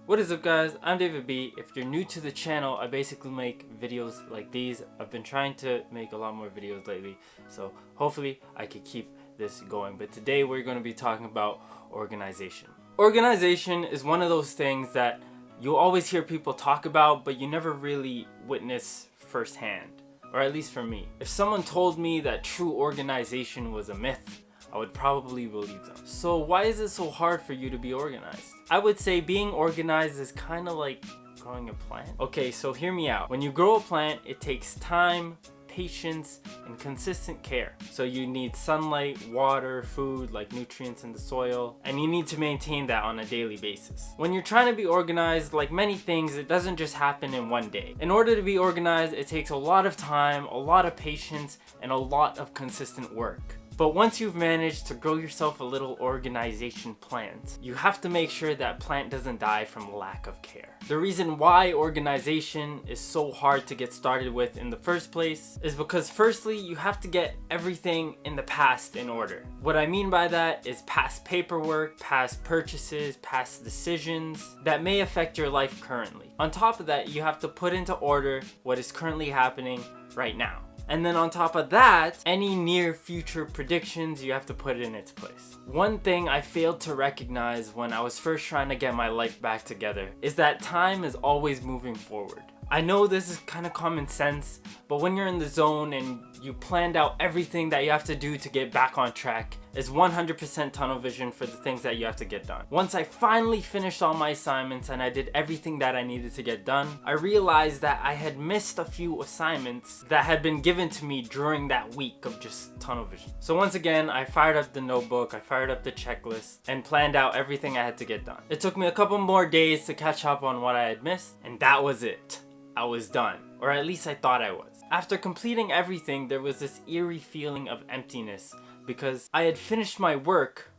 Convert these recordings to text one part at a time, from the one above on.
What is up guys, I'm David B. If you're new to the channel, I basically make videos like these. I've been trying to make a lot more videos lately, so hopefully I can keep this going. But today we're going to be talking about organization. Organization is one of those things that you always hear people talk about, but you never really witness firsthand, or at least for me. If someone told me that true organization was a myth, I would probably believe them. So why is it so hard for you to be organized? I would say being organized is kind of like growing a plant. Okay, so hear me out. When you grow a plant, it takes time, patience, and consistent care. So you need sunlight, water, food, like nutrients in the soil, and you need to maintain that on a daily basis. When you're trying to be organized, like many things, it doesn't just happen in one day. In order to be organized, it takes a lot of time, a lot of patience, and a lot of consistent work. But once you've managed to grow yourself a little organization plant, you have to make sure that plant doesn't die from lack of care. The reason why organization is so hard to get started with in the first place is because firstly, you have to get everything in the past in order. What I mean by that is past paperwork, past purchases, past decisions that may affect your life currently. On top of that, you have to put into order what is currently happening right now. And then on top of that, any near future predictions, you have to put it in its place. One thing I failed to recognize when I was first trying to get my life back together is that time is always moving forward. I know this is kind of common sense, but when you're in the zone and you planned out everything that you have to do to get back on track, it's 100% tunnel vision for the things that you have to get done. Once I finally finished all my assignments and I did everything that I needed to get done, I realized that I had missed a few assignments that had been given to me during that week of just tunnel vision. So once again, I fired up the notebook, I fired up the checklist, and planned out everything I had to get done. It took me a couple more days to catch up on what I had missed, and that was it. I was done, or at least I thought I was. After completing everything, there was this eerie feeling of emptiness because I had finished my work,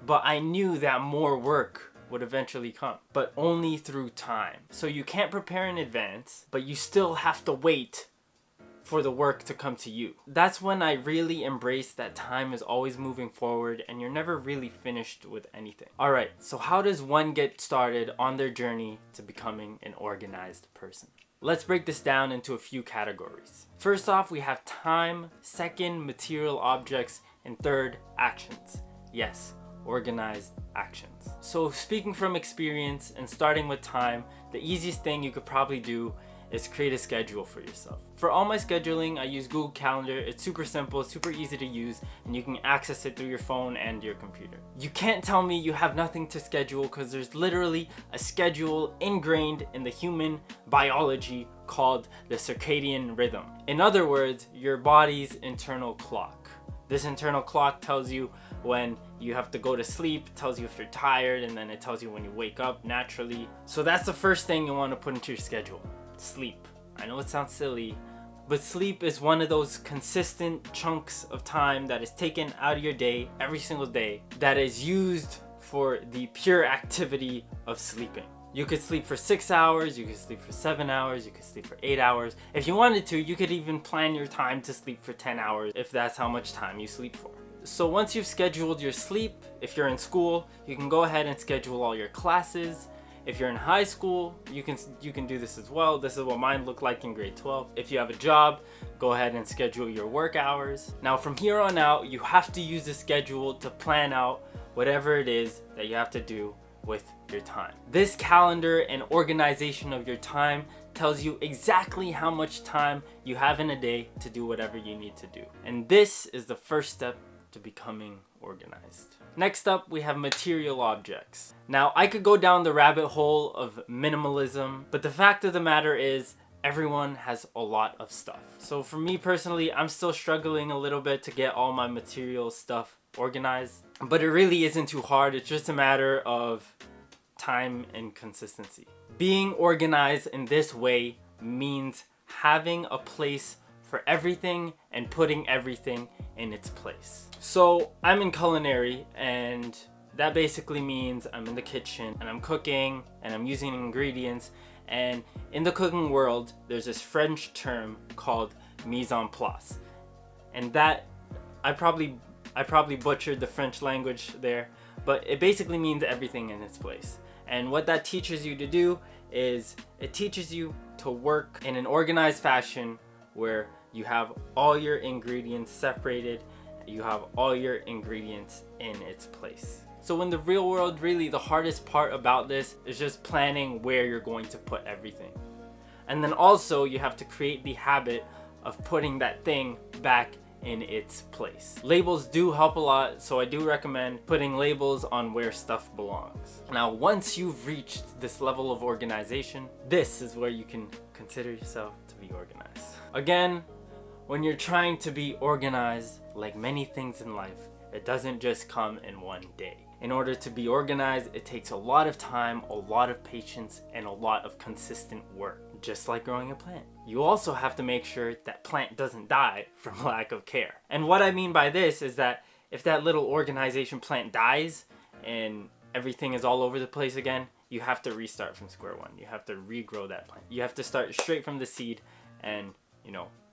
but I knew that more work would eventually come, but only through time. So you can't prepare in advance, but you still have to wait for the work to come to you. That's when I really embraced that time is always moving forward and you're never really finished with anything. Alright, so how does one get started on their journey to becoming an organized person? Let's break this down into a few categories. First off, we have time, second, material objects, and third, actions. Yes, organized actions. So speaking from experience and starting with time, the easiest thing you could probably do is create a schedule for yourself. For all my scheduling, I use Google Calendar. It's super simple, super easy to use, and you can access it through your phone and your computer. You can't tell me you have nothing to schedule because there's literally a schedule ingrained in the human biology called the circadian rhythm. In other words, your body's internal clock. This internal clock tells you when you have to go to sleep, tells you if you're tired, and then it tells you when you wake up naturally. So that's the first thing you want to put into your schedule. Sleep. I know it sounds silly, but sleep is one of those consistent chunks of time that is taken out of your day every single day that is used for the pure activity of sleeping. You could sleep for 6 hours, you could sleep for 7 hours, you could sleep for 8 hours. If you wanted to, you could even plan your time to sleep for 10 hours if that's how much time you sleep for. So once you've scheduled your sleep, if you're in school, you can go ahead and schedule all your classes. If you're in high school, you can do this as well. This is what mine looked like in grade 12. If you have a job, go ahead and schedule your work hours. Now from here on out, you have to use the schedule to plan out whatever it is that you have to do with your time. This calendar and organization of your time tells you exactly how much time you have in a day to do whatever you need to do. And this is the first step to becoming organized. Next up, we have material objects. Now, I could go down the rabbit hole of minimalism, but the fact of the matter is everyone has a lot of stuff. So for me personally, I'm still struggling a little bit to get all my material stuff organized, but it really isn't too hard. It's just a matter of time and consistency. Being organized in this way means having a place for everything and putting everything in its place. So I'm in culinary, and that basically means I'm in the kitchen and I'm cooking and I'm using ingredients, and in the cooking world there's this French term called mise en place, and that I probably butchered the French language there, but it basically means everything in its place. And what that teaches you to do is it teaches you to work in an organized fashion where you have all your ingredients separated, you have all your ingredients in its place. So in the real world, really the hardest part about this is just planning where you're going to put everything. And then also you have to create the habit of putting that thing back in its place. Labels do help a lot, so I do recommend putting labels on where stuff belongs. Now, once you've reached this level of organization, this is where you can consider yourself to be organized. Again, when you're trying to be organized, like many things in life, it doesn't just come in one day. In order to be organized, it takes a lot of time, a lot of patience, and a lot of consistent work, just like growing a plant. You also have to make sure that plant doesn't die from lack of care. And what I mean by this is that if that little organization plant dies and everything is all over the place again, you have to restart from square one. You have to regrow that plant. You have to start straight from the seed and,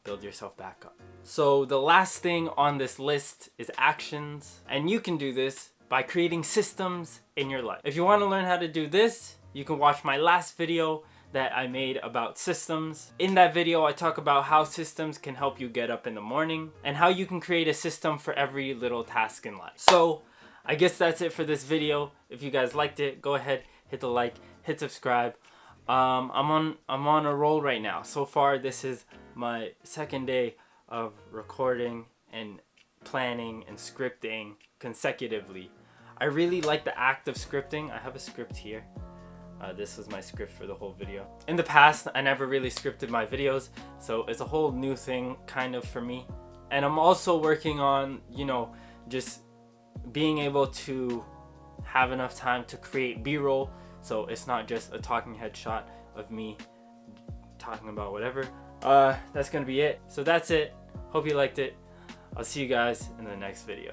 build yourself back up. So the last thing on this list is actions. And you can do this by creating systems in your life. If you want to learn how to do this, you can watch my last video that I made about systems. In that video, I talk about how systems can help you get up in the morning and how you can create a system for every little task in life. So I guess that's it for this video. If you guys liked it, go ahead, hit the like, hit subscribe. I'm on a roll right now. So far, this is my second day of recording and planning and scripting consecutively. I really like the act of scripting. I have a script here. This was my script for the whole video. In the past, I never really scripted my videos, so it's a whole new thing kind of for me. And I'm also working on, just being able to have enough time to create B-roll, so it's not just a talking head shot of me talking about whatever. That's gonna be it. So that's it. Hope you liked it. I'll see you guys in the next video.